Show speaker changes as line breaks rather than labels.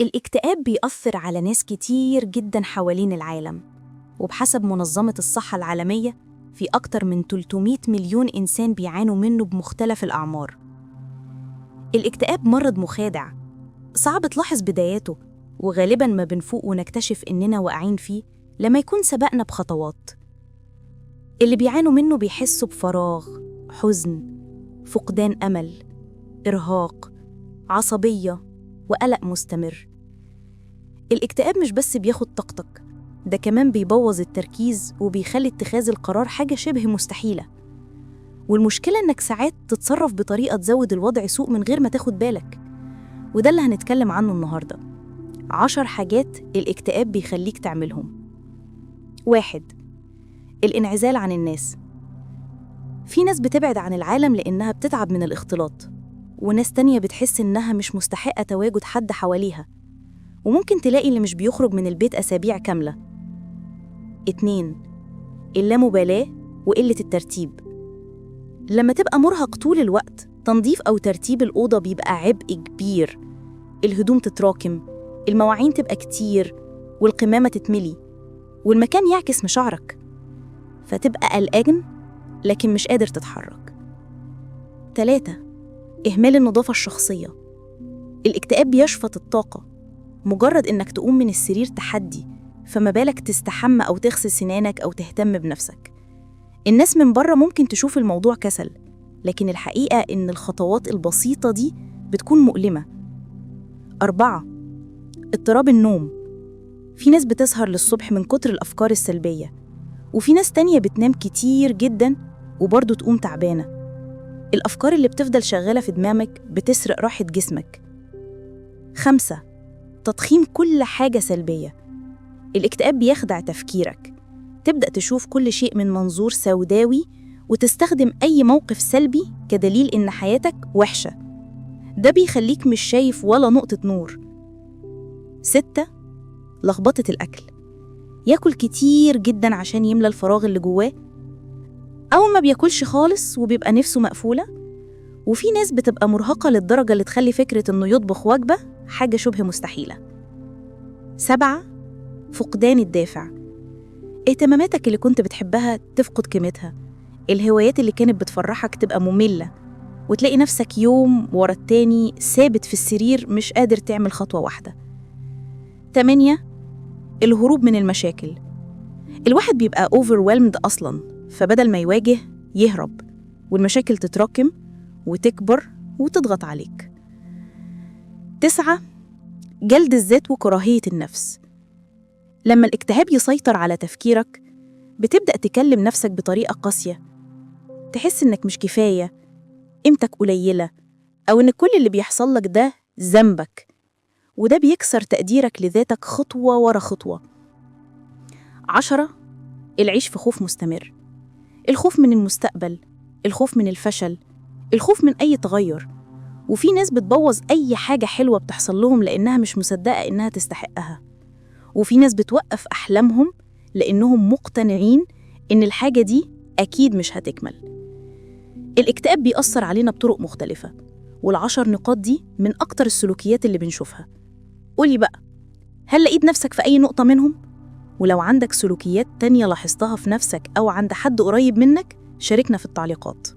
الاكتئاب بيأثر على ناس كتير جدا حوالين العالم، وبحسب منظمة الصحة العالمية في أكتر من 300 مليون إنسان بيعانوا منه بمختلف الأعمار. الاكتئاب مرض مخادع، صعب تلاحظ بداياته، وغالباً ما بنفوق ونكتشف إننا واقعين فيه لما يكون سبقنا بخطوات. اللي بيعانوا منه بيحسوا بفراغ، حزن، فقدان أمل، إرهاق، عصبية، وقلق مستمر. الاكتئاب مش بس بياخد طاقتك، ده كمان بيبوظ التركيز وبيخلي اتخاذ القرار حاجة شبه مستحيلة. والمشكلة إنك ساعات تتصرف بطريقة تزود الوضع سوء من غير ما تاخد بالك، وده اللي هنتكلم عنه النهاردة. 10 حاجات الاكتئاب بيخليك تعملهم. 1. الانعزال عن الناس. في ناس بتبعد عن العالم لأنها بتتعب من الاختلاط، وناس تانية بتحس إنها مش مستحقة تواجد حد حواليها، وممكن تلاقي اللي مش بيخرج من البيت أسابيع كاملة. 2. اللامبالاة وقلة الترتيب. لما تبقى مرهق طول الوقت، تنظيف أو ترتيب الأوضة بيبقى عبء كبير. الهدوم تتراكم، المواعين تبقى كتير، والقمامة تتملي، والمكان يعكس مشاعرك، فتبقى قلقان لكن مش قادر تتحرك. 3. إهمال النظافة الشخصية. الاكتئاب بيشفط الطاقة، مجرد إنك تقوم من السرير تحدي، فما بالك تستحمى أو تغسل سنانك أو تهتم بنفسك. الناس من بره ممكن تشوف الموضوع كسل، لكن الحقيقة إن الخطوات البسيطة دي بتكون مؤلمة. 4. اضطراب النوم. في ناس بتسهر للصبح من كتر الأفكار السلبية، وفي ناس تانية بتنام كتير جدا وبرضه تقوم تعبانة. الأفكار اللي بتفضل شغالة في دماغك بتسرق راحة جسمك. 5. تضخيم كل حاجة سلبية. الاكتئاب بيخدع تفكيرك، تبدأ تشوف كل شيء من منظور سوداوي، وتستخدم أي موقف سلبي كدليل إن حياتك وحشة. ده بيخليك مش شايف ولا نقطة نور. 6. لخبطة الأكل. ياكل كتير جدا عشان يملى الفراغ اللي جواه، أو ما بياكلش خالص وبيبقى نفسه مقفولة. وفي ناس بتبقى مرهقة للدرجة اللي تخلي فكرة إنه يطبخ وجبة حاجة شبه مستحيلة. 7. فقدان الدافع. اهتماماتك اللي كنت بتحبها تفقد قيمتها، الهوايات اللي كانت بتفرحك تبقى مملة، وتلاقي نفسك يوم ورا التاني ثابت في السرير مش قادر تعمل خطوة واحدة. 8. الهروب من المشاكل. الواحد بيبقى overwhelmed أصلاً، فبدل ما يواجه يهرب، والمشاكل تتراكم وتكبر وتضغط عليك. 9. جلد الذات وكراهية النفس. لما الاكتئاب يسيطر على تفكيرك، بتبدأ تكلم نفسك بطريقة قاسية، تحس إنك مش كفاية، قيمتك قليلة، أو إن كل اللي بيحصل لك ده ذنبك، وده بيكسر تقديرك لذاتك خطوة ورا خطوة. 10. العيش في خوف مستمر. الخوف من المستقبل، الخوف من الفشل، الخوف من أي تغير. وفي ناس بتبوظ أي حاجة حلوة بتحصل لهم لأنها مش مصدقة إنها تستحقها. وفي ناس بتوقف أحلامهم لأنهم مقتنعين إن الحاجة دي أكيد مش هتكمل. الاكتئاب بيأثر علينا بطرق مختلفة، وال10 نقاط دي من أكتر السلوكيات اللي بنشوفها. قولي بقى، هل لقيت نفسك في أي نقطة منهم؟ ولو عندك سلوكيات تانية لاحظتها في نفسك أو عند حد قريب منك، شاركنا في التعليقات.